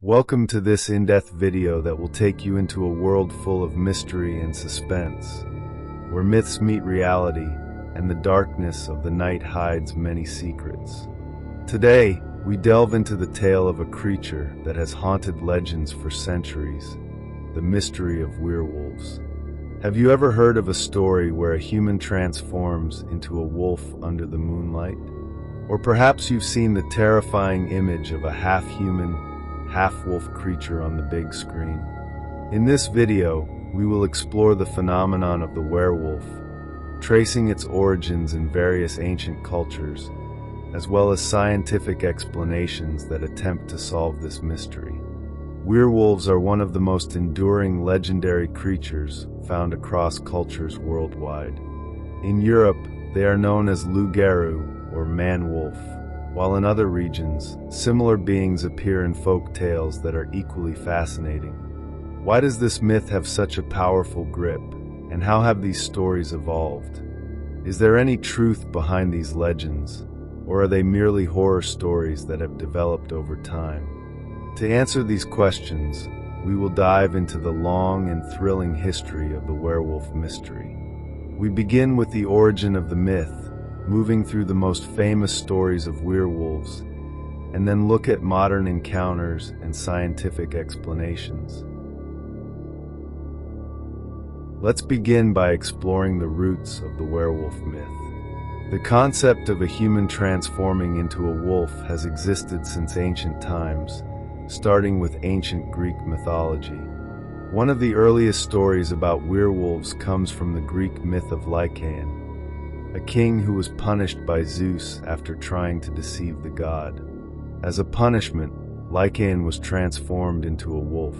Welcome to this in-depth video that will take you into a world full of mystery and suspense, where myths meet reality and the darkness of the night hides many secrets. Today, we delve into the tale of a creature that has haunted legends for centuries, the mystery of werewolves. Have you ever heard of a story where a human transforms into a wolf under the moonlight? Or perhaps you've seen the terrifying image of a half-human, half-wolf creature on the big screen. In this video, we will explore the phenomenon of the werewolf, tracing its origins in various ancient cultures, as well as scientific explanations that attempt to solve this mystery. Werewolves are one of the most enduring legendary creatures found across cultures worldwide. In Europe, they are known as loup-garou or man-wolf, while in other regions, similar beings appear in folk tales that are equally fascinating. Why does this myth have such a powerful grip, and how have these stories evolved? Is there any truth behind these legends, or are they merely horror stories that have developed over time? To answer these questions, we will dive into the long and thrilling history of the werewolf mystery. We begin with the origin of the myth, moving through the most famous stories of werewolves, and then look at modern encounters and scientific explanations. Let's begin by exploring the roots of the werewolf myth. The concept of a human transforming into a wolf has existed since ancient times, starting with ancient Greek mythology. One of the earliest stories about werewolves comes from the Greek myth of Lycaon, a king who was punished by Zeus after trying to deceive the god. As a punishment, Lycaon was transformed into a wolf.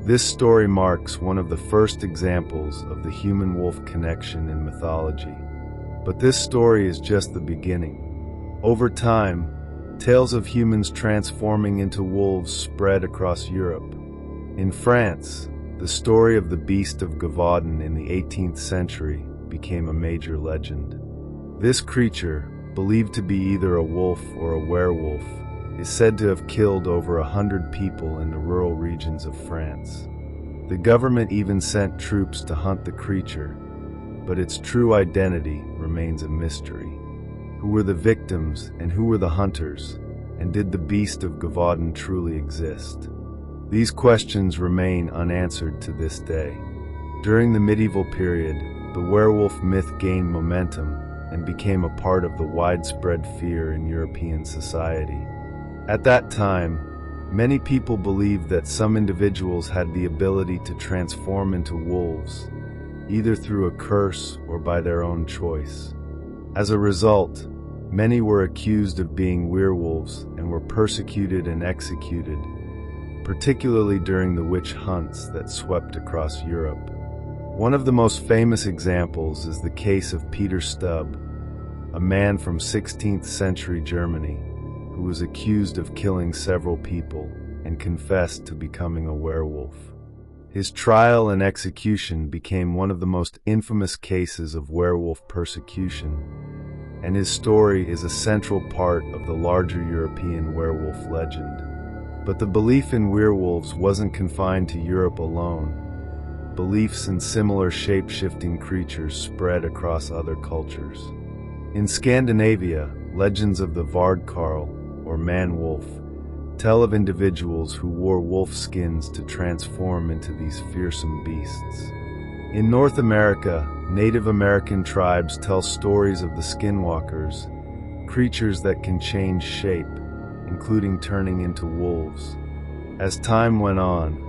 This story marks one of the first examples of the human-wolf connection in mythology. But this story is just the beginning. Over time, tales of humans transforming into wolves spread across Europe. In France, the story of the Beast of Gévaudan in the 18th century became a major legend. This creature, believed to be either a wolf or a werewolf, is said to have killed over 100 people in the rural regions of France. The government even sent troops to hunt the creature, but its true identity remains a mystery. Who were the victims and who were the hunters, and did the Beast of Gévaudan truly exist? These questions remain unanswered to this day. During the medieval period, the werewolf myth gained momentum and became a part of the widespread fear in European society. At that time, many people believed that some individuals had the ability to transform into wolves, either through a curse or by their own choice. As a result, many were accused of being werewolves and were persecuted and executed, particularly during the witch hunts that swept across Europe. One of the most famous examples is the case of Peter Stubb, a man from 16th century Germany who was accused of killing several people and confessed to becoming a werewolf. His trial and execution became one of the most infamous cases of werewolf persecution, and his story is a central part of the larger European werewolf legend. But the belief in werewolves wasn't confined to Europe alone. Beliefs in similar shape-shifting creatures spread across other cultures. In Scandinavia, legends of the Vardkarl, or man-wolf, tell of individuals who wore wolf skins to transform into these fearsome beasts. In North America, Native American tribes tell stories of the skinwalkers, creatures that can change shape, including turning into wolves. As time went on,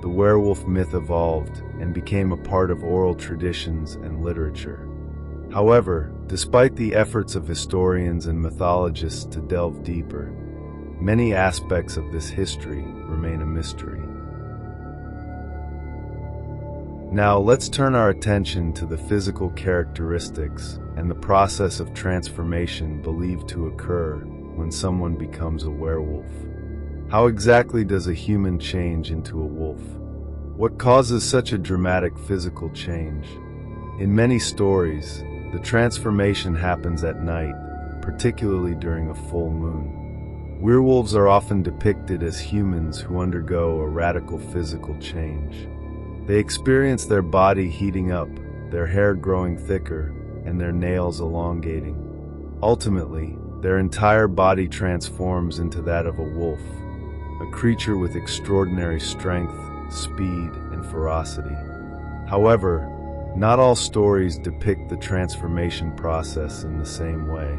the werewolf myth evolved and became a part of oral traditions and literature. However, despite the efforts of historians and mythologists to delve deeper, many aspects of this history remain a mystery. Now let's turn our attention to the physical characteristics and the process of transformation believed to occur when someone becomes a werewolf. How exactly does a human change into a wolf? What causes such a dramatic physical change? In many stories, the transformation happens at night, particularly during a full moon. Werewolves are often depicted as humans who undergo a radical physical change. They experience their body heating up, their hair growing thicker, and their nails elongating. Ultimately, their entire body transforms into that of a wolf, a creature with extraordinary strength, speed, and ferocity. However, not all stories depict the transformation process in the same way.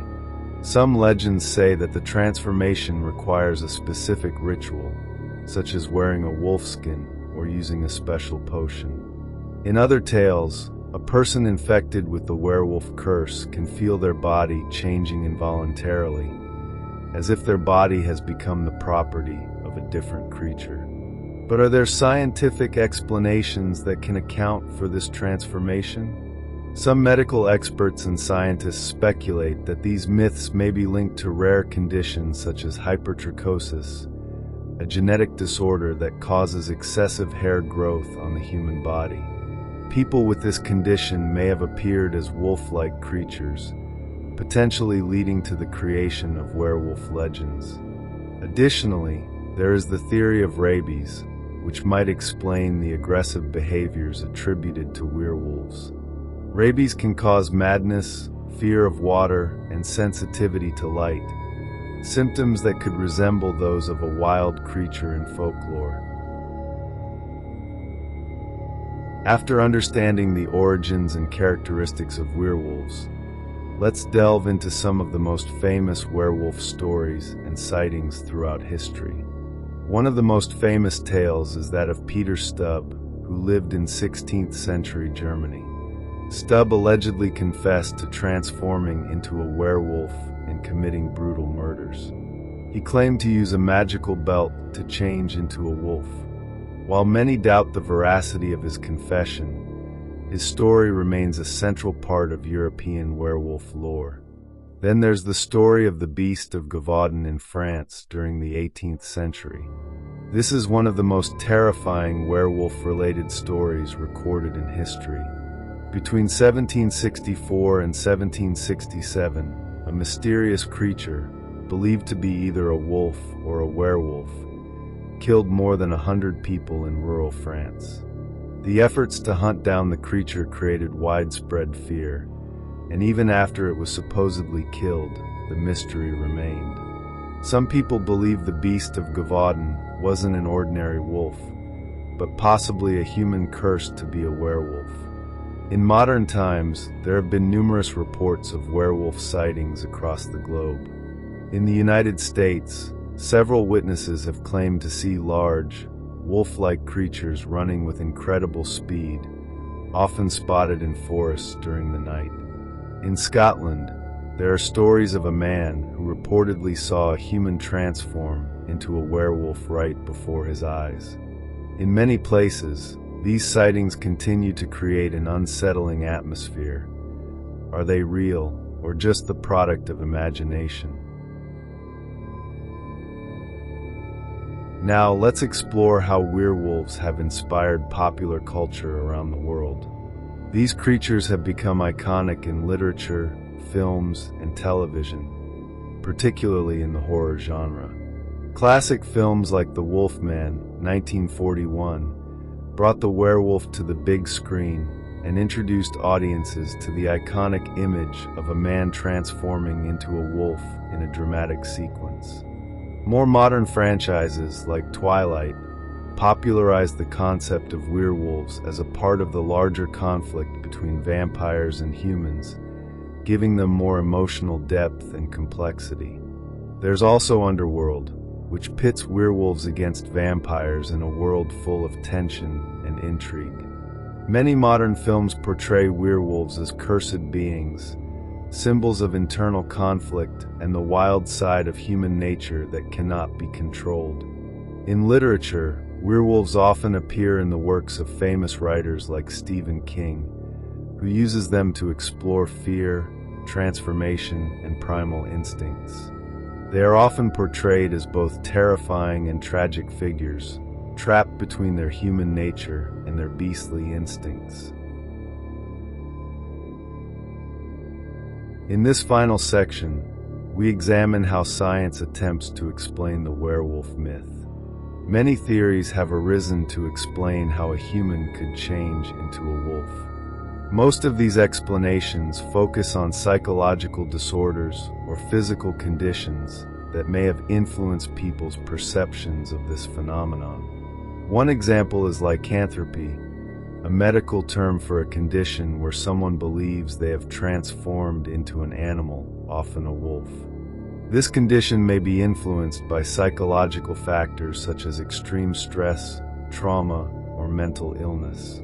Some legends say that the transformation requires a specific ritual, such as wearing a wolfskin or using a special potion. In other tales, a person infected with the werewolf curse can feel their body changing involuntarily, as if their body has become the property of a different creature. But are there scientific explanations that can account for this transformation? Some medical experts and scientists speculate that these myths may be linked to rare conditions such as hypertrichosis, a genetic disorder that causes excessive hair growth on the human body. People with this condition may have appeared as wolf-like creatures, potentially leading to the creation of werewolf legends. Additionally, there is the theory of rabies, which might explain the aggressive behaviors attributed to werewolves. Rabies can cause madness, fear of water, and sensitivity to light, symptoms that could resemble those of a wild creature in folklore. After understanding the origins and characteristics of werewolves, let's delve into some of the most famous werewolf stories and sightings throughout history. One of the most famous tales is that of Peter Stubb, who lived in 16th century Germany. Stubb allegedly confessed to transforming into a werewolf and committing brutal murders. He claimed to use a magical belt to change into a wolf. While many doubt the veracity of his confession, his story remains a central part of European werewolf lore. Then there's the story of the Beast of Gévaudan in France during the 18th century. This is one of the most terrifying werewolf-related stories recorded in history. Between 1764 and 1767, a mysterious creature, believed to be either a wolf or a werewolf, killed more than 100 people in rural France. The efforts to hunt down the creature created widespread fear, and even after it was supposedly killed, the mystery remained. Some people believe the Beast of Gévaudan wasn't an ordinary wolf, but possibly a human cursed to be a werewolf. In modern times, there have been numerous reports of werewolf sightings across the globe. In the United States, several witnesses have claimed to see large, wolf-like creatures running with incredible speed, often spotted in forests during the night. In Scotland, there are stories of a man who reportedly saw a human transform into a werewolf right before his eyes. In many places, these sightings continue to create an unsettling atmosphere. Are they real, or just the product of imagination? Now, let's explore how werewolves have inspired popular culture around the world. These creatures have become iconic in literature, films, and television, particularly in the horror genre. Classic films like The Wolfman, 1941, brought the werewolf to the big screen and introduced audiences to the iconic image of a man transforming into a wolf in a dramatic sequence. More modern franchises like Twilight popularized the concept of werewolves as a part of the larger conflict between vampires and humans, giving them more emotional depth and complexity. There's also Underworld, which pits werewolves against vampires in a world full of tension and intrigue. Many modern films portray werewolves as cursed beings, symbols of internal conflict and the wild side of human nature that cannot be controlled. In literature, werewolves often appear in the works of famous writers like Stephen King, who uses them to explore fear, transformation, and primal instincts. They are often portrayed as both terrifying and tragic figures, trapped between their human nature and their beastly instincts. In this final section, we examine how science attempts to explain the werewolf myth. Many theories have arisen to explain how a human could change into a wolf. Most of these explanations focus on psychological disorders or physical conditions that may have influenced people's perceptions of this phenomenon. One example is lycanthropy, a medical term for a condition where someone believes they have transformed into an animal, often a wolf. This condition may be influenced by psychological factors such as extreme stress, trauma, or mental illness.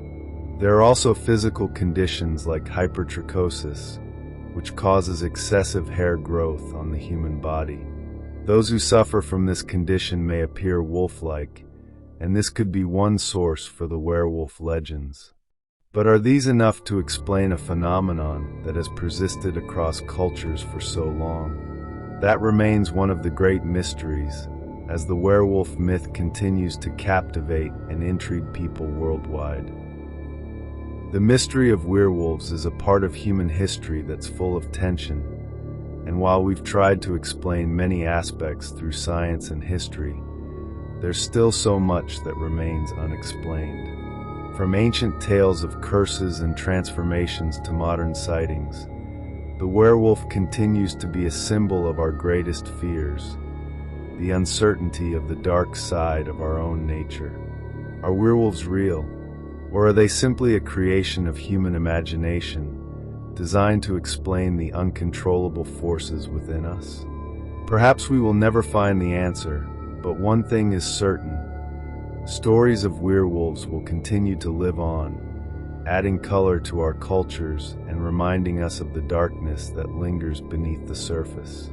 There are also physical conditions like hypertrichosis, which causes excessive hair growth on the human body. Those who suffer from this condition may appear wolf-like, and this could be one source for the werewolf legends. But are these enough to explain a phenomenon that has persisted across cultures for so long? That remains one of the great mysteries, as the werewolf myth continues to captivate and intrigue people worldwide. The mystery of werewolves is a part of human history that's full of tension, and while we've tried to explain many aspects through science and history, there's still so much that remains unexplained. From ancient tales of curses and transformations to modern sightings, the werewolf continues to be a symbol of our greatest fears, the uncertainty of the dark side of our own nature. Are werewolves real, or are they simply a creation of human imagination, designed to explain the uncontrollable forces within us? Perhaps we will never find the answer, but one thing is certain: stories of werewolves will continue to live on, adding color to our cultures and reminding us of the darkness that lingers beneath the surface.